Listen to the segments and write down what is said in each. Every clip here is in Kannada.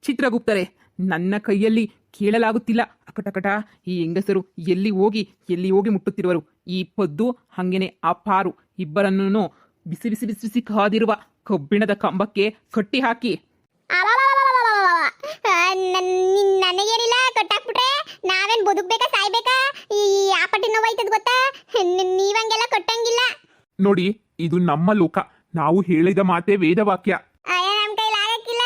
ಚಿತ್ರಗುಪ್ತರೆ, ನನ್ನ ಕೈಯಲ್ಲಿ ಕೇಳಲಾಗುತ್ತಿಲ್ಲ. ಅಕಟಕಟ ಈ ಹೆಂಗಸರು ಎಲ್ಲಿ ಹೋಗಿ ಮುಟ್ಟುತ್ತಿರುವರು. ಈ ಪದ್ದು ಹಂಗೇನೆ ಆ ಪಾರು ಇಬ್ಬರನ್ನು ಬಿಸಿ ಬಿಸಿ ಬಿಸಿ ಬಿಸಿ ಕಾದಿರುವ ಕಬ್ಬಿಣದ ಕಂಬಕ್ಕೆ ಕಟ್ಟಿ ಹಾಕಿ. ನನಗೇನಿಲ್ಲ, ಕಟ್ಟಾಕ್ಬಿಟ್ರೆ ನಾವೇನ್ ಬದುಕ್ಬೇಕಾ ಸಾಯ್ಬೇಕಾ? ಈ ಆಪಟ್ಟಿ ನೋವಾಯ್ತದ ಗೊತ್ತಾ? ನೀವಂಗೆಲ್ಲ ಕಟ್ಟಂಗಿಲ್ಲ ನೋಡಿ. ಇದು ನಮ್ಮ ಲೋಕ, ನಾವು ಹೇಳಿದ ಮಾತೆ ವೇದವಾಕ್ಯ. ನಮ್ ಕೈಲಿ ಆಗಕ್ಕಿಲ್ಲ.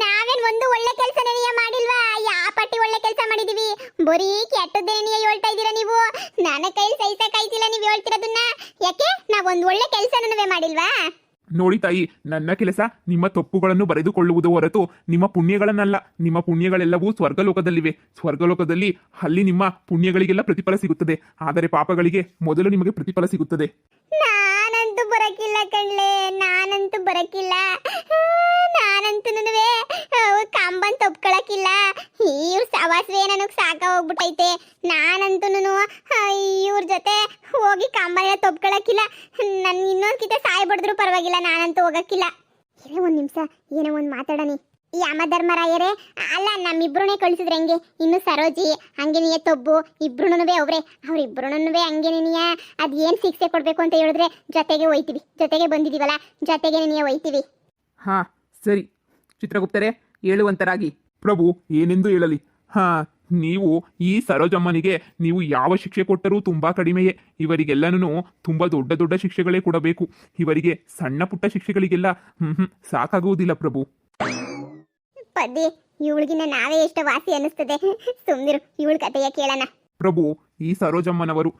ನಾವೇನ್ ಒಂದು ಒಳ್ಳೆ ಕೆಲಸನೇ ಮಾಡಿಲ್ವಾ? ಆಪಟ್ಟಿ ಒಳ್ಳೆ ಕೆಲಸ ಮಾಡಿದೀವಿ, ಬರೀ ಕೆಟ್ಟದ್ದೇನೇ ಹೇಳ್ತಾ ಇದ್ದೀರಾ ನೀವು. ನನ್ನ ಕೈಲಿ ಸಹಿಸಕ್ಕಾಯ್ತಿಲ್ಲ ನೀವು ಹೇಳ್ತಿರೋದನ್ನ. ಯಾಕೆ ನಾವೊಂದು ಒಳ್ಳೆ ಕೆಲಸನೂ ಮಾಡಿಲ್ವಾ? ನೋಡಿ ತಾಯಿ, ನನ್ನ ಕೆಲಸ ನಿಮ್ಮ ತಪ್ಪುಗಳನ್ನು ಬರೆದುಕೊಳ್ಳುವುದು ಹೊರತು ನಿಮ್ಮ ಪುಣ್ಯಗಳನ್ನಲ್ಲ. ನಿಮ್ಮ ಪುಣ್ಯಗಳೆಲ್ಲವೂ ಸ್ವರ್ಗಲೋಕದಲ್ಲಿವೆ. ಸ್ವರ್ಗಲೋಕದಲ್ಲಿ ಅಲ್ಲಿ ನಿಮ್ಮ ಪುಣ್ಯಗಳಿಗೆಲ್ಲ ಪ್ರತಿಫಲ ಸಿಗುತ್ತದೆ, ಆದರೆ ಪಾಪಗಳಿಗೆ ಮೊದಲು ನಿಮಗೆ ಪ್ರತಿಫಲ ಸಿಗುತ್ತದೆ. ನಾನಂತೂ ಬರಕಿಲ್ಲ ಕಣ್ಲೆ, ನಾನಂತೂ ಬರಕಿಲ್ಲ. ನಾನಂತೂ ಕಂಬನ್ ತಪ್ಕೊಳಕಿಲ್ಲ. ಇವ್ರ ಸವಾಸವೇ ನನಗ್ ಸಾಕ ಹೋಗ್ಬಿಟ್ಟೈತೆ. ನಾನಂತೂ ಇವ್ರ ಜೊತೆ ಹೋಗಿ ಕಂಬನ ತಪ್ಕೊಳಕಿಲ್ಲ. ನನ್ ಇನ್ನೊಂದ್ಕಿತ ಸಾಯ್ ಬಡಿದ್ರು ಪರವಾಗಿಲ್ಲ, ನಾನಂತೂ ಹೋಗಕ್ಕಿಲ್ಲ. ಒಂದ್ ನಿಮಿಷ ಏನೋ ಒಂದ್ ಮಾತಾಡನಿ. ಈ ಯಮಧರ್ಮರಾಯರೇ, ಅಲ್ಲ ನಮ್ಮಿಬ್ರುನೇ ಕಳಿಸಿದ್ರೆ ಹೆಂಗೆ? ಇನ್ನು ಸರೋಜಿ ಹಂಗೇನಿಯ ತೊಬ್ಬು ಇಬ್ರುನುವೆ ಅವ್ರಿಬ್ರುನುವೆ ಹಂಗೇನಿಯ. ಅದ್ ಏನ್ ಶಿಕ್ಷೆ ಕೊಡ್ಬೇಕು ಅಂತ ಹೇಳಿದ್ರೆ ಜೊತೆಗೆ ಹೋಯ್ತೀವಿ, ಜೊತೆಗೆ ಬಂದಿದೀವಲ್ಲ, ಜೊತೆಗೆ ನೀಯ ಹೋಯ್ತೀವಿ. ಹಾ ಸರಿ ಚಿತ್ರಗುಪ್ತರೆ, ಹೇಳುವಂತರಾಗಿ. ಪ್ರಭು ಏನೆಂದು ಹೇಳಲಿ? ನೀವು ಈ ಸರೋಜಮ್ಮನಿಗೆ ನೀವು ಯಾವ ಶಿಕ್ಷೆ ಕೊಟ್ಟರೂ ತುಂಬಾ ಕಡಿಮೆಯೇ. ಇವರಿಗೆಲ್ಲನೂ ತುಂಬಾ ದೊಡ್ಡ ದೊಡ್ಡ ಶಿಕ್ಷೆಗಳೇ ಕೊಡಬೇಕು. ಇವರಿಗೆ ಸಣ್ಣ ಪುಟ್ಟ ಶಿಕ್ಷೆಗಳಿಗೆಲ್ಲ ಸಾಕಾಗುವುದಿಲ್ಲ ಪ್ರಭು. ಪದ್ದಿ, ಇವಳಿಗಿನ್ನ ನಾವೇ ಎಷ್ಟು ವಾಸಿ ಅನ್ನಿಸ್ತದೆ. ಸುಮ್ನಿರು, ಇವಳ ಕಥೆಯ ಕೇಳೋಣ. ಪ್ರಭು, ಈ ಸರೋಜಮ್ಮನವರು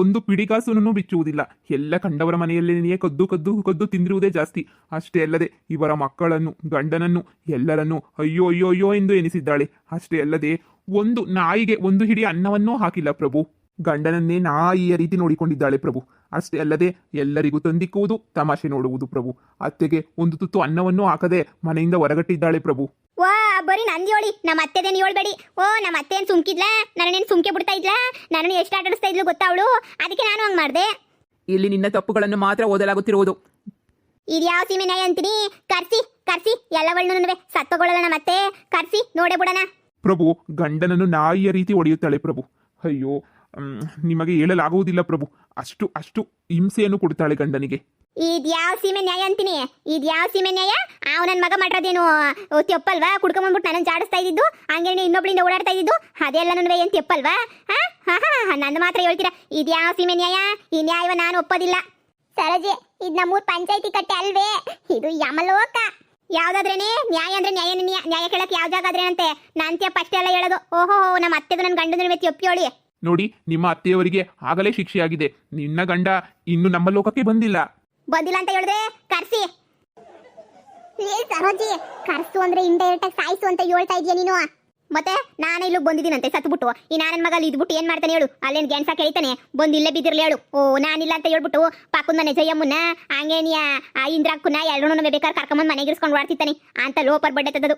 ಒಂದು ಪಿಡಿಗಾಸುನೂ ಬಿಚ್ಚುವುದಿಲ್ಲ. ಎಲ್ಲ ಕಂಡವರ ಮನೆಯಲ್ಲಿಯೇ ಕದ್ದು ಕದ್ದು ಕದ್ದು ತಿಂದಿರುವುದೇ ಜಾಸ್ತಿ. ಅಷ್ಟೇ ಅಲ್ಲದೆ ಇವರ ಮಕ್ಕಳನ್ನು, ಗಂಡನನ್ನು ಎಲ್ಲರನ್ನೂ ಅಯ್ಯೋ ಅಯ್ಯೋ ಅಯ್ಯೋ ಎಂದು ಎನಿಸಿದ್ದಾಳೆ. ಅಷ್ಟೇ ಅಲ್ಲದೆ ಒಂದು ನಾಯಿಗೆ ಒಂದು ಹಿಡಿ ಅನ್ನವನ್ನೂ ಹಾಕಿಲ್ಲ ಪ್ರಭು. ಗಂಡನನ್ನೇ ನಾಯಿಯ ರೀತಿ ನೋಡಿಕೊಂಡಿದ್ದಾಳೆ ಪ್ರಭು. ಅಷ್ಟೇ ಅಲ್ಲದೆ ಎಲ್ಲರಿಗೂ ತಂದಿಕ್ಕುವುದು, ತಮಾಷೆ ನೋಡುವುದು ಪ್ರಭು. ಅತ್ತೆಗೆ ಒಂದು ತುತ್ತು ಅನ್ನವನ್ನೂ ಹಾಕದೆ ಮನೆಯಿಂದ ಹೊರಗಟ್ಟಿದ್ದಾಳೆ ಪ್ರಭು. ವಾ, ಬರೀ ನಂದಿ ಹೇಳಿ, ನಮ್ಮ ಅತ್ತೆದೇನು ಹೇಳ್ಬೇಡಿ. ನಮ್ಮ ಅತ್ತೆ ಏನ್ ಸುಮ್ಕಿದ್ಲಾ? ನನ್ನೇನು ಸುಮ್ಕೆ ಬಿಡ್ತಾ ಇದ್ಲಾ? ನನ್ನನ್ನು ಎಷ್ಟು ಆಟಾಡಿಸ್ತಾ ಇದ್ಲು ಗೊತ್ತಾ ಅವಳು? ಅದಕ್ಕೆ ನಾನು ಹಂಗ್ ಮಾಡ್ದೆ. ಇಲ್ಲಿ ನಿನ್ನ ತಪ್ಪುಗಳನ್ನು ಮಾತ್ರ ಓದಲಾಗುತ್ತಿರುವುದು. ಇದ್ಯಾವ ಸೀಮೆ ನ್ಯಾಯ ಅಂತೀನಿ? ಕರ್ಸಿ ಎಲ್ಲವಳನ್ನು ಸತ್ತಗೊಳ್ಳಲ್ಲ ನಮ್ಮ ಅತ್ತೆ. ಕರ್ಸಿ ನೋಡೇ ಬಿಡೋಣ. ಪ್ರಭು, ಗಂಡನನ್ನು ನಾಯಿಯ ರೀತಿ ಹೊಡೆಯುತ್ತಾಳೆ ಪ್ರಭು. ಅಯ್ಯೋ, ನಿಮಗೆ ಹೇಳಲಾಗುವುದಿಲ್ಲ ಪ್ರಭು. ಅಷ್ಟು ಹಿಂಸೆಯನ್ನು ಕೊಡ್ತಾಳೆ ಗಂಡನಿಗೆ. ಇದ್ಯಾವ ಸೀಮೆ ನ್ಯಾಯ ಅಂತೀನಿ? ಇದ್ಯಾವ ಸೀಮೆ ನ್ಯಾಯ? ನನ್ ಮಗ ಮಾಡ್ರದೇನು ತೆಪ್ಪಲ್ವಾ? ಕುಡ್ಕೊಂಬಂದ್ಬಿಟ್ಟು ನನ್ನ ಜಾಡಿಸ್ತಾ ಇದ್ದಿದ್ದು, ಹಂಗೆ ಇನ್ನೊಬ್ಳಿಂದ ಓಡಾಡ್ತಾ ಇದ್ದಿದ್ದು, ಅದೆಲ್ಲ ಏನ್ ತೆಪ್ಪಲ್ವಾ? ನಂದು ಮಾತ್ರ ಹೇಳ್ತೀರಾ ಇದ್ಯಾವ ಸೀಮೆ ನ್ಯಾಯ? ಈ ನ್ಯಾಯವ ನಾನು ಒಪ್ಪೋದಿಲ್ಲ. ಸರೋಜಿ, ಇದ್ ನಮ್ಮೂರ್ ಪಂಚಾಯತಿ ಕಟ್ಟೆ ಅಲ್ವೇ? ಇದು ಯಮಲೋಕ. ಯಾವ್ದಾದ್ರೇನೆ ನ್ಯಾಯ ಅಂದ್ರೆ ನ್ಯಾಯ ಕೇಳಕ್ ಯಾವ ಜಾಗ ಆದ್ರೇನಂತೆ? ನಾನ್ ತೆಪ್ಪ ಅಷ್ಟೇ ಎಲ್ಲ ಹೇಳೋದು. ಓಹೋ, ನಮ್ಮ ಅತ್ತೆದು ನನ್ನ ಗಂಡನ ತೆಪ್ಪಿ ಹೇಳಿ. ನೋಡಿ, ನಿಮ್ಮ ಅತ್ತೆಯವರಿಗೆ ಆಗಲೇ ಶಿಕ್ಷೆಯಾಗಿದೆ. ನಿನ್ನ ಗಂಡ ಇನ್ನು ನಮ್ಮ ಲೋಕಕ್ಕೆ ಬಂದಿಲ್ಲ ಅಂತ ಹೇಳಿದ್ರೆ ಕರ್ಸಿ. ಸರೋಜಿ, ಕರ್ಸು ಅಂದ್ರೆ ಇಂಡೈರೆಕ್ಟ್ ಆಗಿ ಸಾಯಿಸು ಅಂತ ಹೇಳ್ತಾ ಇದೀಯ ನೀನು. ಮತ್ತೆ ನಾನು ಇಲ್ಲಿ ಬಂದಿದ್ದೀನಂತೆ ಸತ್ಬಿಟ್ಟು, ಈ ನನ್ನ ಮಗ ಅಲ್ಲಿ ಇದ್ಬಿಟ್ಟು ಏನ್ ಮಾಡ್ತಾನೆ ಹೇಳು? ಅಲ್ಲೇನ್ ಗೆಣಸ ಕೇಳಿತಾನೆ, ಬಂದು ಇಲ್ಲೇ ಬಿದ್ದಿರ್ಲಿ ಹೇಳು. ನಾನಿಲ್ಲ ಅಂತ ಹೇಳ್ಬಿಟ್ಟು ಪಾಕುನ್ ಮನೆ ಜಯಮ್ಮನ್ನ ಹಂಗೇನಿಯ ಇಂದ್ರಾಕ್ಕನ್ನ ಎರಡೂ ಬೇಕಾದ್ರೆ ಕರ್ಕೊಂಬಂದ್ ಮನೆಗೆ ಇರಿಸ್ಕೊಂಡು ಓಡ್ತಿತ್ತಾನೆ ಅಂತ ಲೋಪರ್ ಬಡ್ಡೆ ತದ್ದು.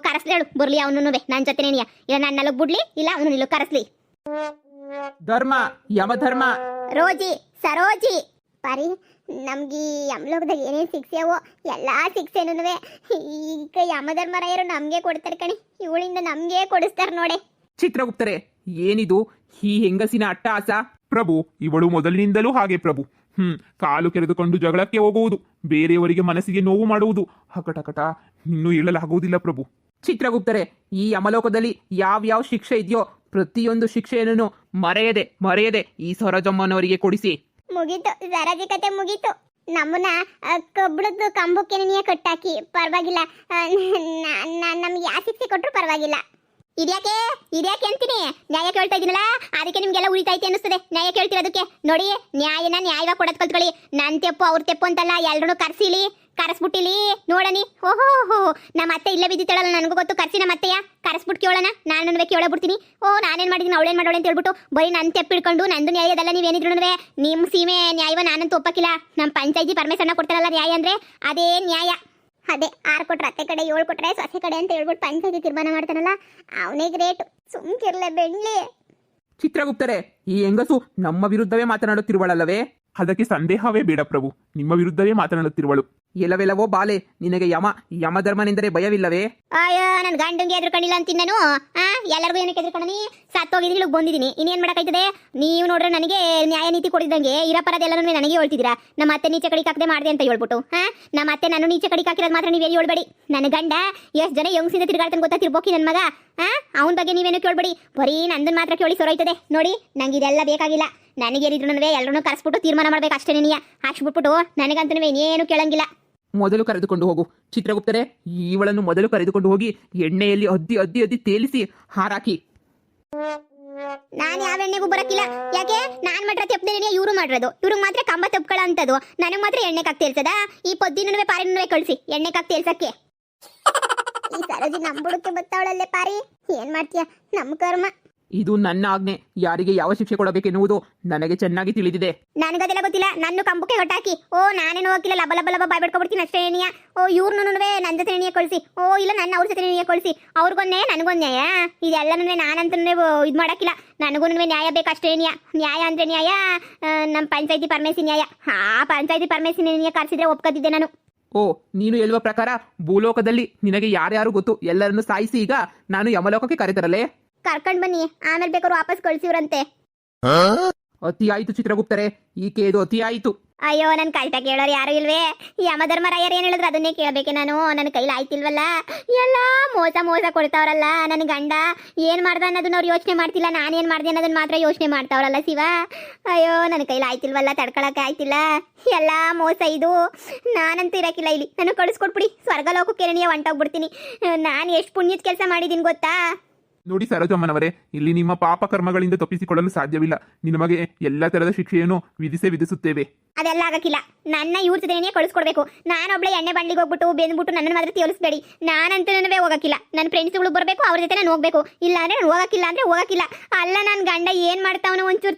ಕರಸ್ಲಿ ಹೇಳು, ಬರ್ಲಿ ಅವನು ನನ್ನ ಜೊತೆನೇನಿಯ. ಇಲ್ಲ ನನ್ನಲ್ಲಿಗೆ ಬಿಡ್ಲಿ, ಇಲ್ಲ ಅವನು ನಿಲ್ಲು ಕರಸ್ಲಿ. ಧರ್ಮ, ಯಮಧರ್ಮ. ರೋಜಿ, ಸರೋಜಿ, ಪರಿ ನಮ್ಗೆ ಯಮಲೋಕದಾಗ ಏನೇನು ಶಿಕ್ಷೆವೋ ಎಲ್ಲಾ ಶಿಕ್ಷೆನೂ ಈಗ ಯಮಧರ್ಮರಾಯರು ನಮ್ಗೆ ಕೊಡ್ತಾರೆ ಕಣಿ. ಇವಳಿಂದ ನಮ್ಗೆ ಕೊಡಿಸ್ತಾರೆ ನೋಡೆ. ಚಿತ್ರಗುಪ್ತರೆ, ಏನಿದು ಈ ಹೆಂಗಸಿನ ಅಟ್ಟಹಾಸ? ಪ್ರಭು, ಇವಳು ಮೊದಲಿನಿಂದಲೂ ಹಾಗೆ ಪ್ರಭು. ಕಾಲು ಕೆರೆದುಕೊಂಡು ಜಗಳಕ್ಕೆ ಹೋಗುವುದು, ಬೇರೆಯವರಿಗೆ ಮನಸ್ಸಿಗೆ ನೋವು ಮಾಡುವುದು, ಹಕಟಕಟ ಇನ್ನೂ ಹೇಳಲಾಗುವುದಿಲ್ಲ ಪ್ರಭು. ಚಿತ್ರಗುಪ್ತರೆ, ಈ ಯಮಲೋಕದಲ್ಲಿ ಯಾವ್ಯಾವ ಶಿಕ್ಷೆ ಇದೆಯೋ ಪ್ರತಿಯೊಂದು ಶಿಕ್ಷೆಯನ್ನು ಮರೆಯದೆ ಈ ಸರೋಜಮ್ಮನವರಿಗೆ ಕೊಡಿಸಿ. ಮುಗೀತು, ಸರೋಜಿ ಕತೆ ಮುಗೀತು. ನಮ್ಮನ್ನ ಕಬ್ಬಳದ ಕಂಬಕ್ಕೆ ನೀಯೇ ಕಟ್ಟಾಕಿ ಪರವಾಗಿಲ್ಲ. ನಮ್ಗೆ ಯಾವ ಶಿಕ್ಷೆ ಕೊಟ್ಟರು ಪರವಾಗಿಲ್ಲ. ಇದ್ಯಾಕೆ ಅಂತೀನಿ? ನ್ಯಾಯ ಕೇಳ್ತಾ ಇದೀನಲ್ಲ, ಅದಕ್ಕೆ ನಿಮ್ಗೆಲ್ಲ ಉಳಿತೈತೆ ಅನ್ನಿಸ್ತದೆ ನ್ಯಾಯ ಕೇಳ್ತಿರೋದಕ್ಕೆ. ನೋಡಿ, ನ್ಯಾಯವಾಗಿ ಕೊಡೋದ್ ಕಲ್ತ್ಕೊಳ್ಳಿ. ನನ್ ತೆಪ್ಪು ಅವ್ರ ತೆಪ್ಪು ಅಂತಲ್ಲ, ಎಲ್ರೂ ಕರೆಸ್ಬಿಟ್ಟಿಲಿ ನೋಡನಿ. ಓಹೋ, ನಮ್ಮ ಅತ್ತೆ ಇಲ್ಲೇ ಬಿದ್ದಿತ್ತಳಲ್ಲ, ನನಗೂ ಗೊತ್ತು. ಕರ್ಸಿ ನಮ್ಮ ಅತ್ತೆಯ ಕರೆಸ್ಬಿಟ್ಟು ಕೇಳೋಣ. ನಾನು ಕೇಳಬಿಡ್ತೀನಿ. ನಾನೇನ್ ಮಾಡಿದೀನಿ, ಅವಳೇನ್ ಮಾಡೋಳೆ ಅಂತ ಹೇಳ್ಬಿಟ್ಟು ಬರೀ ನನ್ನ ತೆಪ್ಪಿಡ್ಕೊಂಡು ನಂದು ನ್ಯಾಯದಲ್ಲ ನೀವೇನಿದ್ರು ನಿಮ್ಮ ಸೀಮೆ ನ್ಯಾಯವ ನಾನಂತೂ ಒಪ್ಪಕ್ಕಿಲ್ಲ. ನಮ್ಮ ಪಂಚಾಯತಿ ಪರಮೇಶ್ವರನ ಕೊಡ್ತಾರಲ್ಲ ನ್ಯಾಯ ಅಂದ್ರೆ ಅದೇ ನ್ಯಾಯ. ಅದೇ 6 ಕೊಟ್ರೆ ಅತ್ತೆ ಕಡೆ, 7 ಕೊಟ್ರೆ ಸೊಸೆ ಕಡೆ ಅಂತ ಹೇಳ್ಬಿಟ್ಟು ಪಂಚಾಯತಿ ತೀರ್ಮಾನ ಮಾಡ್ತಾನಲ್ಲ, ಅವನೇ ಗ್ರೇಟ್. ಸುಮ್ಕಿರ್ಲೆ ಬೆಳ್ಳಿ. ಚಿತ್ರಗುಪ್ತರೆ, ಈ ಹೆಂಗಸು ನಮ್ಮ ವಿರುದ್ಧವೇ ಮಾತನಾಡುತ್ತಿರುವಳಲ್ಲವೇ? ಅದಕ್ಕೆ ಸಂದೇಹವೇ ಬೇಡ ಪ್ರಭು, ನಿಮ್ಮ ವಿರುದ್ಧವೇ ಮಾತನಾಡುತ್ತಿರುವಳು. ಎಲವೆಲವೋ ಬಾಲೆ, ನಿನಗೆ ಯಮಧರ್ಮನೆಂದರೆ ಭಯವಿಲ್ಲವೇ? ಅಯ್ಯೋ ನನ್ ಗಂಡಂಗೆ ಎದ್ರುಕೊಂಡಿಲ್ಲ ಅಂತೀನಿ ನಾನು. ಎಲ್ಲರಿಗೂ ಏನಕ್ಕೆ ಎದ್ರುಕೊಂಡಿ? ಸತ್ತೋಗಿದ್ದೀನಿ, ಬಂದಿದ್ದೀನಿ, ಇನ್ನೇನ್ ಮಾಡಕ್ಕಾಯ್ತದೆ? ನೀವು ನೋಡ್ರೆ ನನಗೆ ನ್ಯಾಯ ನೀತಿ ಕೊಡಿದಂಗೆ ಇರಪರದ ಎಲ್ಲರೂ ನನಗೆ ಹೇಳ್ತಿದ್ದೀರಾ. ನಮ್ಮ ಅತ್ತೆ ನೀಚೆ ಕಡಿಗೆ ಹಾಕದೆ ಮಾಡಿದೆ ಅಂತ ಹೇಳ್ಬಿಟ್ಟು ನಮ್ಮ ಅತ್ತೆ ನಾನು ನೀಚೆ ಕಡಿಗೆ ಹಾಕಿರೋದು ಮಾತ್ರ ನೀವೇನು ಹೇಳ್ಬೇಡಿ. ನನ್ನ ಗಂಡ ಎಷ್ಟು ಜನ ಯಂಗ್ಸಿಂದ ತಿರ್ಗಾಡ್ತಾನೆ ಗೊತ್ತಾ, ತಿರ್ಬೋಕಿ ನನ್ನ ಮಗ. ಅವನ ಬಗ್ಗೆ ನೀವೇನು ಕೇಳ್ಬೇಡಿ, ಬರೀ ನಂದನ್ ಮಾತ್ರ ಕೇಳಿ ಸೊರೈತದೆ ನೋಡಿ. ನಂಗೆ ಇದೆಲ್ಲ ಬೇಕಾಗಿಲ್ಲ. ನನಗೇನಿದ್ರು ಎಲ್ಲರೂ ಕರೆಸ್ಬಿಟ್ಟು ತೀರ್ಮಾನ ಮಾಡ್ಬೇಕು ಅಷ್ಟೇ. ನೀಯ ಹಾಕ್ಸ್ಬಿಟ್ಬಿಟ್ಟು ನನಗಂತೂ ಇನ್ನೇನು ಕೇಳಂಗಿಲ್ಲ. ಮೊದಲು ಕರೆದುಕೊಂಡು ಹೋಗು ಚಿತ್ರಗುಪ್ತರೆ, ಇವಳನ್ನು ಮೊದಲು ಕರೆದುಕೊಂಡು ಹೋಗಿ ಎಣ್ಣೆಯಲ್ಲಿ ಅದ್ದಿ ಅದ್ದಿ ಅದ್ದಿ ತೇಲಿಸಿ ಹಾರಾಕಿ. ನಾನು ಯಾವ ಎಣ್ಣೆಗೂ ಬರಕಿಲ್ಲ. ಯಾಕೆ? ನಾನ್ ಮಾಡ್ರ ತೆಪ್ಪದೇನೆ ಇವ್ರು ಮಾಡಿರೋದು. ಇವ್ರಿಗೆ ಮಾತ್ರ ಕಂಬ ತಪ್ಕೊಳ್ಳ ಅಂತದ್ದು, ನನಗೆ ಮಾತ್ರ ಎಣ್ಣೆ ಕಾಕ್ ತೇಲ್ಸದ? ಈ ಪೊದ್ದಿನೂ ಪಾರಿನೂ ಕಳಿಸಿ ಎಣ್ಣೆ ಕಾಕ್ ತೇಲ್ಸಕ್ಕೆ. ಈ ಸರೋಜಿ ನಂಬುಡಕ್ಕೆ ಬತ್ತಾವಳಲ್ಲೇ ಪಾರಿ, ಏನ್ ಮಾಡ್ತೀಯ? ನಮ್ಮ ಕರ್ಮ. ಇದು ನನ್ನ ಆಜ್ಞೆ, ಯಾರಿಗೆ ಯಾವ ಶಿಕ್ಷೆ ಕೊಡಬೇಕೆನ್ನುವುದು ನನಗೆ ಚೆನ್ನಾಗಿ ತಿಳಿದಿದೆ. ನನಗದೆಲ್ಲ ಗೊತ್ತಿಲ್ಲ. ನನ್ನ ಕಂಬಕ್ಕೆ ಹೊಟ್ಟಾಕಿ. ನಾನೇನು ಹೋಗಿಲ್ಲ, ಲಬ ಲಬ ಲಬ ಬಾಯ್ ಬಿಡ್ಕೊಬಿಡ್ತೀನಿ ಅಷ್ಟೇ. ಏನಿಯ ಇವ್ರನ್ನೂ ನನ್ನ ಜೊತೆ ಎಣ್ಣೆಯ ಕಳಿಸಿ. ಇಲ್ಲ ನನ್ನ ಅವ್ರ ಜೊತೆ ಎಣ್ಣೆಯ ಕಳಿಸಿ. ಅವ್ರಿಗೊಂದೇ ನನಗೊಂದು ನ್ಯಾಯ. ಇದೆಲ್ಲನೂ ನಾನಂತೂ ಇದು ಮಾಡಕ್ಕಿಲ್ಲ. ನನಗೂ ನ್ಯಾಯ ಬೇಕಷ್ಟೇ. ನ್ಯಾಯ ಅಂದ್ರೆ ನ್ಯಾಯ ನಮ್ಮ ಪಂಚಾಯತಿ ಪರಮೇಶಿ ನ್ಯಾಯ. ಪಂಚಾಯತಿ ಪರಮೇಶಿ ನ್ಯಾಯ ಕರ್ಸಿದ್ರೆ ಒಪ್ಕೋತಿದ್ದೆ ನಾನು. ನೀನು ಹೇಳುವ ಪ್ರಕಾರ ಭೂಲೋಕದಲ್ಲಿ ನಿನಗೆ ಯಾರ್ಯಾರು ಗೊತ್ತು ಎಲ್ಲರನ್ನು ಸಾಯಿಸಿ ಈಗ ನಾನು ಯಮಲೋಕಕ್ಕೆ ಕರೆತರಲೇ? ಕರ್ಕೊಂಡ್ ಬನ್ನಿ, ಆಮೇಲೆ ಬೇಕಾದ್ರು ವಾಪಸ್ ಕಳ್ಸಿವ್ರಂತೆ. ಅತಿ ಆಯ್ತು ಚಿತ್ರಗುಪ್ತರೆ, ಈಕೆ ಇದು ಅತಿ ಆಯ್ತು. ಅಯ್ಯೋ ನನ್ ಕಳ್ತ ಕೇಳೋರು ಯಾರು ಇಲ್ವೇ? ಯಮಧರ್ಮರಾಯರು ಏನ್ ಹೇಳಿದ್ರು ಅದನ್ನೇ ಕೇಳಬೇಕೆ ನಾನು? ನನ್ನ ಕೈಲಿ ಆಯ್ತಿಲ್ವಲ್ಲ. ಎಲ್ಲ ಮೋಸ ಮೋಸ ಕೊಡ್ತಾವ್ರಲ್ಲ. ನನ್ನ ಗಂಡ ಏನ್ ಮಾಡ್ದ ಅನ್ನೋದನ್ನ ಅವ್ರು ಯೋಚನೆ ಮಾಡ್ತಿಲ್ಲ, ನಾನೇನ್ ಮಾಡ್ದೆ ಅನ್ನೋದನ್ನ ಮಾತ್ರ ಯೋಚನೆ ಮಾಡ್ತಾವ್ರಲ್ಲ ಶಿವ. ಅಯ್ಯೋ ನನ್ನ ಕೈಲಿ ಆಯ್ತಿಲ್ವಲ್ಲ, ತಡ್ಕೊಳಕ್ಕೆ ಆಯ್ತಿಲ್ಲ. ಎಲ್ಲ ಮೋಸ ಇದು. ನಾನಂತೂ ಇರಕ್ಕಿಲ್ಲ ಇಲ್ಲಿ. ನಾನು ಕಳಿಸ್ಕೊಟ್ಬಿಡಿ, ಸ್ವರ್ಗಲೋಕಕ್ಕೆ ನೀಯ ಹೊಂಟೋಗ್ಬಿಡ್ತೀನಿ. ನಾನು ಎಷ್ಟು ಪುಣ್ಯದ ಕೆಲಸ ಮಾಡಿದೀನಿ ಗೊತ್ತಾ? ನೋಡಿ ಸರೋಜಮ್ಮನವರೇ, ಇಲ್ಲಿ ನಿಮ್ಮ ಪಾಪ ಕರ್ಮಗಳಿಂದ ತಪ್ಪಿಸಿಕೊಳ್ಳಲು ಸಾಧ್ಯವಿಲ್ಲ. ನಿಮಗೆ ಎಲ್ಲ ತರದ ಶಿಕ್ಷೆಯನ್ನು ವಿಧಿಸುತ್ತೇವೆ. ಅದೆಲ್ಲ ಆಗಕ್ಕಿಲ್ಲ. ನನ್ನ ಇವ್ರ ಜೊತೆನೇ ಕಳಿಸ್ಕೊಡ್ಬೇಕು. ನಾನೊಬ್ಳೆ ಎಣ್ಣೆ ಬಂಡಿಗೆ ಹೋಗ್ಬಿಟ್ಟು ಬೆಂದ್ಬಿಟ್ಟು ನನ್ನ ಮಾತ್ರ ತೋರಿಸ್ಬೇಡಿ. ನಾನಂತೂ ಹೋಗಕ್ಕಿಲ್ಲ. ನನ್ನ ಫ್ರೆಂಡ್ಸ್ಗಳು ಬರಬೇಕು, ಅವ್ರ ಜೊತೆ ನಾನು ಹೋಗ್ಬೇಕು. ಇಲ್ಲ ಅಂದ್ರೆ ನಾನು ಹೋಗಕ್ಕಿಲ್ಲ ಅಂದ್ರೆ ಹೋಗಕ್ಕಿಲ್ಲ. ಅಲ್ಲ ನನ್ನ ಗಂಡ ಏನ್ ಮಾಡ್ತಾವನೋ ಒಂಚೂರು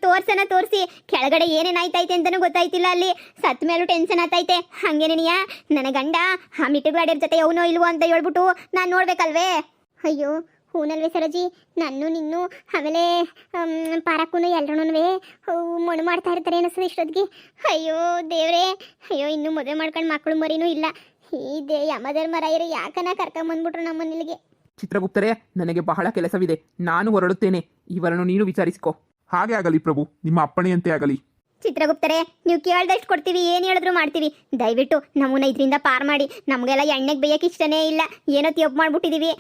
ತೋರ್ಸಿ. ಕೆಳಗಡೆ ಏನೇನಾಯ್ತೈತೆ ಅಂತಾನೂ ಗೊತ್ತಾಯ್ತಿಲ್ಲ. ಅಲ್ಲಿ ಸತ್ ಮೇಲೂ ಟೆನ್ಷನ್ ಆತೈತೆ. ಹಂಗೇನೇನಿಯಾ ನನ್ನ ಗಂಡ ಆ ಮಿಟ್ಟುಗಾಡಿಯರ ಜೊತೆ ಅವನೋ ಇಲ್ವೋ ಅಂತ ಹೇಳ್ಬಿಟ್ಟು ನಾನು ನೋಡ್ಬೇಕಲ್ವೇ? ಅಯ್ಯೋ ಹೂನಲ್ವೇ ಸರೋಜಿ, ನಾನು ನಿನ್ನು ಆಮೇಲೆ ಪಾರಕ್ಕೂ ಎಲ್ಲರೂ ಮಣ್ಣು ಮಾಡ್ತಾ ಇರ್ತಾರೆ ಅನಿಸ್ತದೆ ಇಷ್ಟೊತ್ತಿಗೆ. ಅಯ್ಯೋ ದೇವ್ರೇ, ಅಯ್ಯೋ ಇನ್ನೂ ಮದುವೆ ಮಾಡ್ಕೊಂಡು ಮಕ್ಕಳು ಮರಿನೂ ಇಲ್ಲ. ಈ ಯಮಧರ್ಮರಾಯರು ಯಾಕನ ಕರ್ಕೊಂಬಂದ್ಬಿಟ್ರು ನಮ್ಮ ಮನೇಲಿಗೆ. ಚಿತ್ರಗುಪ್ತರೆ, ನನಗೆ ಬಹಳ ಕೆಲಸವಿದೆ, ನಾನು ಹೊರಡುತ್ತೇನೆ. ಇವರನ್ನು ನೀನು ವಿಚಾರಿಸಿಕೊ. ಹಾಗೆ ಆಗಲಿ ಪ್ರಭು, ನಿಮ್ಮ ಅಪ್ಪಣೆಯಂತೆ ಆಗಲಿ. ಚಿತ್ರಗುಪ್ತರೆ, ನೀವು ಕೇಳ್ದಷ್ಟು ಕೊಡ್ತೀವಿ, ಏನು ಹೇಳಿದ್ರು ಮಾಡ್ತೀವಿ. ದಯವಿಟ್ಟು ನಮ್ಮನ್ನ ಇದರಿಂದ ಪಾರ್ ಮಾಡಿ. ನಮಗೆಲ್ಲ ಎಣ್ಣೆಗೆ ಬೇಯಕ್ಕೆ ಇಷ್ಟನೇ ಇಲ್ಲ. ಏನೋ ತಪ್ಪು ಮಾಡ್ಬಿಟ್ಟಿದೀವಿ.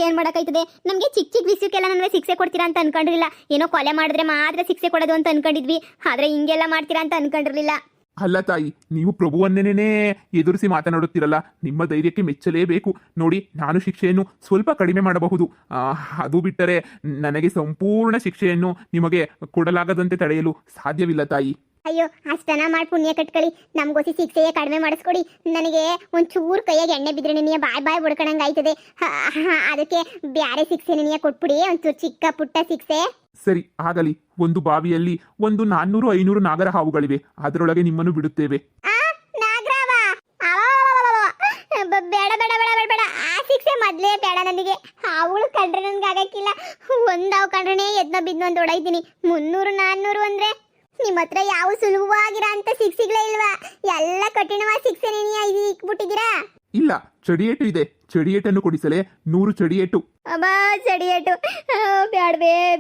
ಏನು ಮಾಡೋಕ್ಕಾಯ್ತದೆ? ನಮಗೆ ಚಿಕ್ಕ ಚಿಕ್ಕ ವಿಷಯಕ್ಕೆಲ್ಲ ನನಗೆ ಶಿಕ್ಷೆ ಕೊಡ್ತೀರಾ ಅಂತ ಅನ್ಕೊಂಡಿರಲಿಲ್ಲ. ಏನೋ ಕೊಲೆ ಮಾಡಿದ್ರೆ ಮಾತ್ರ ಶಿಕ್ಷೆ ಕೊಡೋದು ಅಂತ ಅನ್ಕೊಂಡಿದ್ವಿ. ಆದರೆ ಹಿಂಗೆಲ್ಲ ಮಾಡ್ತೀರಾ ಅಂತ ಅನ್ಕೊಂಡಿರಲಿಲ್ಲ. ಅಲ್ಲ ತಾಯಿ, ನೀವು ಪ್ರಭುವನ್ನೇನೇ ಎದುರಿಸಿ ಮಾತನಾಡುತ್ತಿರಲ್ಲ. ನಿಮ್ಮ ಧೈರ್ಯಕ್ಕೆ ಮೆಚ್ಚಲೇಬೇಕು. ನೋಡಿ, ನಾನು ಶಿಕ್ಷೆಯನ್ನು ಸ್ವಲ್ಪ ಕಡಿಮೆ ಮಾಡಬಹುದು. ಅದು ಬಿಟ್ಟರೆ ನನಗೆ ಸಂಪೂರ್ಣ ಶಿಕ್ಷೆಯನ್ನು ನಿಮಗೆ ಕೊಡಲಾಗದಂತೆ ತಡೆಯಲು ಸಾಧ್ಯವಿಲ್ಲ ತಾಯಿ. ಅಯ್ಯೋ ಅಷ್ಟನ ಮಾಡಿ ಪುಣ್ಯ ಕಟ್ಕೊಳ್ಳಿ. ನಮ್ಗೋಸಿ ಶಿಕ್ಷೆಯೇ ಕಡಿಮೆ ಮಾಡಿಸ್ಕೊಡಿ. ನನಗೆ ಒಂಚೂರು ಕೈಯಾಗ ಎಣ್ಣೆ ಬಿದ್ರೆ ನಿನಗೆ ಬಾಯ್ ಬಿಡ್ಕೊಳಂಗೆ ಆಯ್ತದೆ. ಅದಕ್ಕೆ ಬ್ಯಾರೆ ಶಿಕ್ಷೆ ನಿನಗೆ ಕೊಟ್ಬಿಡಿ, ಒಂಚೂರು ಚಿಕ್ಕ ಪುಟ್ಟ ಶಿಕ್ಷೆ. ಸರಿ ಆಗಲಿ. ಒಂದು ಬಾವಿಯಲ್ಲಿ 400-500 ನಾಗರ ಹಾವುಗಳಿವೆ. ಅದರೊಳಗೆ ನಿಮ್ಮನ್ನು ಬಿಡುತ್ತೇವೆ. ನಾಗರಾವ? ಬೇಡ ಬೇಡ ಬೇಡ ಬೇಡ ಬೇಡ. ಆ ಶಿಕ್ಷೆ ಮೊದ್ಲೇ ಬೇಡ ನನಗೆ. ಹಾವುಗಳು ಕಂಡ್ರೆ ನನ್ಗೆ ಆಗಕ್ಕಿಲ್ಲ. ಒಂದ್ ಹಾವು ಕಂಡ್ರೆ ಎದ್ನ ಬಿದ್ದು ಒಂದು ಹೊಡೈತೀನಿ. 300-400 ಅಂದ್ರೆ ನಿಮ್ಮ ಹತ್ರ ಯಾವ ಸುಲಭವಾಗಿರ ಅಂತ ಶಿಕ್ಷೆಗಳೇ ಇಲ್ವಾ? ಎಲ್ಲ ಕಠಿಣವಾದ ಶಿಕ್ಷೆ ನೀನು ಇದು ಇಕ್ಬಿಟ್ಟಿದ್ದೀರಾ? ಇಲ್ಲ, ಚಡಿಯೇಟು ಇದೆ. ಚಡಿಯೇಟನ್ನು ಕೊಡಿಸಲೇ? 100 ಚಡಿಯೇಟು. ಅಬ್ಬಾ ಚಡಿಯೇಟು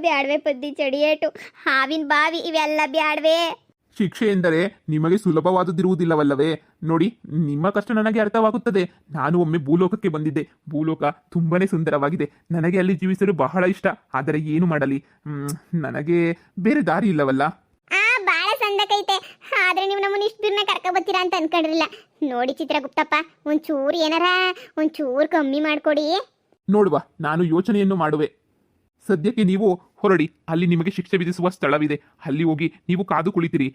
ಬ್ಯಾಡ್ವೆ ಪದ್ದಿ. ಚಡಿಯೇಟು, ಹಾವಿನ ಬಾವಿ ಇವೆಲ್ಲ ಬ್ಯಾಡ್ವೆ. ಶಿಕ್ಷೆ ಎಂದರೆ ನಿಮಗೆ ಸುಲಭವಾದುದಿರುವುದಿಲ್ಲವಲ್ಲವೇ? ನೋಡಿ, ನಿಮ್ಮ ಕಷ್ಟ ನನಗೆ ಅರ್ಥವಾಗುತ್ತದೆ. ನಾನು ಒಮ್ಮೆ ಭೂಲೋಕಕ್ಕೆ ಬಂದಿದ್ದೆ. ಭೂಲೋಕ ತುಂಬಾನೇ ಸುಂದರವಾಗಿದೆ. ನನಗೆ ಅಲ್ಲಿ ಜೀವಿಸಲು ಬಹಳ ಇಷ್ಟ. ಆದರೆ ಏನು ಮಾಡಲಿ, ನನಗೆ ಬೇರೆ ದಾರಿ ಇಲ್ಲವಲ್ಲ. ಬಾಳ ಸಂದಕೈತೆ. ಆದ್ರೆ ನೀವು ನಮ್ಮನ್ನ ಇಷ್ಟು ದೂರನ ಕರ್ಕೊ ಬರ್ತೀರಾ ಅಂತ ಅನ್ಕೊಂಡಿರಲಿಲ್ಲ. ನೋಡಿ ಚಿತ್ರಗುಪ್ತಪ್ಪ, ಒಂಚೂರು ಕಮ್ಮಿ ಮಾಡ್ಕೊಡಿ. ನೋಡುವ, ನಾನು ಯೋಚನೆಯನ್ನು ಮಾಡುವೆ. ಸದ್ಯಕ್ಕೆ ನೀವು ಹೊರಡಿ. ಅಲ್ಲಿ ನಿಮಗೆ ಶಿಕ್ಷೆ ವಿಧಿಸುವ ಸ್ಥಳವಿದೆ. ಅಲ್ಲಿ ಹೋಗಿ ನೀವು ಕಾದು ಕುಳಿತಿರಿ.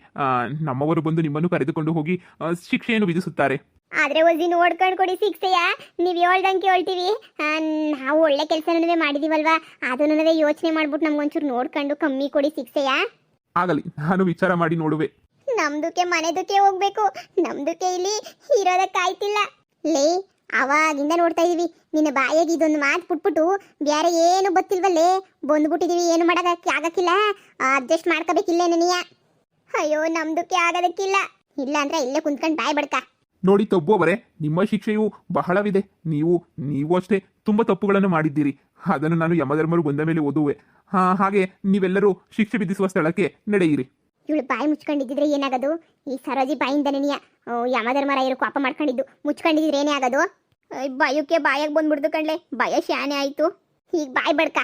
ನಮ್ಮವರು ಬಂದು ನಿಮ್ಮನ್ನು ಕರೆದುಕೊಂಡು ಹೋಗಿ ಶಿಕ್ಷೆಯನ್ನು ವಿಧಿಸುತ್ತಾರೆ. ಆದ್ರೆ ಒಸಿ ನೋಡ್ಕೊಂಡು ಕೊಡಿ ಶಿಕ್ಷೆಯ. ನೀವು ಹೇಳ್ದಂಗೆ ಹೇಳ್ತೀವಿ. ನಾವು ಒಳ್ಳೆ ಕೆಲಸನೇ ಮಾಡಿದೀವಲ್ವಾ, ಅದನ್ನೂ ಯೋಚನೆ ಮಾಡ್ಬಿಟ್ಟು ನಮ್ಗೊಂಚೂರು ನೋಡ್ಕೊಂಡು ಕಮ್ಮಿ ಕೊಡಿ ಶಿಕ್ಷೆಯ. ಆಗಲಿ, ನಾನು ವಿಚಾರ ಮಾಡಿ ನೋಡುವೆ. ನಮ್ದಕ್ಕೆ ಮನೆದಕ್ಕೆ ಹೋಗ್ಬೇಕು. ನಮ್ದಕ್ಕೆ ಇಲ್ಲಿ ಇರೋದಕ್ಕಾಯ್ತಿಲ್ಲ. ಲೇ, ಅವಾಗಿಂದ ನೋಡ್ತಾ ಇದೀವಿ. ನಿನ್ನ ಬಾಯಾಗಿ ಇದೊಂದು ಮಾತು ಬಿಟ್ಬಿಟ್ಟು ಬೇರೆ ಏನು ಗೊತ್ತಿಲ್ವಲ್ಲೇ. ಬಂದ್ಬಿಟ್ಟಿದೀವಿ, ಏನು ಮಾಡಕ್ಕೆ ಆಗಕ್ಕಿಲ್ಲ. ಅಡ್ಜಸ್ಟ್ ಮಾಡ್ಕೋಬೇಕಿಲ್ಲ ನನೀಯ. ಅಯ್ಯೋ ನಮ್ದಕ್ಕೆ ಆಗೋದಕ್ಕಿಲ್ಲ. ಇಲ್ಲ ಅಂದ್ರೆ ಇಲ್ಲೇ ಕುಂತ್ಕೊಂಡು ಬಾಯ್ ಬಡ್ಕ. ನೋಡಿ ತಬ್ಬು ಅವರೇ, ನಿಮ್ಮ ಶಿಕ್ಷೆಯು ಬಹಳವಿದೆ. ನೀವು ಅಷ್ಟೇ ತುಂಬಾ ತಪ್ಪುಗಳನ್ನು ಮಾಡಿದ್ದೀರಿ. ಅದನ್ನು ನಾನು ಯಮಧರ್ಮರು ಬಂದ ಮೇಲೆ ಓದುವೆ. ಹಾಗೆ ನೀವೆಲ್ಲರೂ ಶಿಕ್ಷೆ ವಿಧಿಸುವ ಸ್ಥಳಕ್ಕೆ ನಡೆಯಿರಿ. ಇವಳು ಬಾಯಿ ಮುಚ್ಕೊಂಡಿದ್ರೆ ಏನಾಗೋದು? ಈ ಸರೋಜಿ ಬಾಯಿಂದನೇ ಯಮಧರ್ಮರಾಯರು ಕೋಪ ಮಾಡ್ಕೊಂಡಿದ್ದು. ಮುಚ್ಕೊಂಡಿದ್ರೆ ಏನೇ ಆಗೋದು? ಭಯಕ್ಕೆ ಬಾಯಾಗ ಬಂದ್ಬಿಡ್ದು ಕಣ್ಲೆ. ಭಯ ಶಾನೆ ಆಯ್ತು. ಈಗ ಬಾಯ್ ಬಡ್ಕ.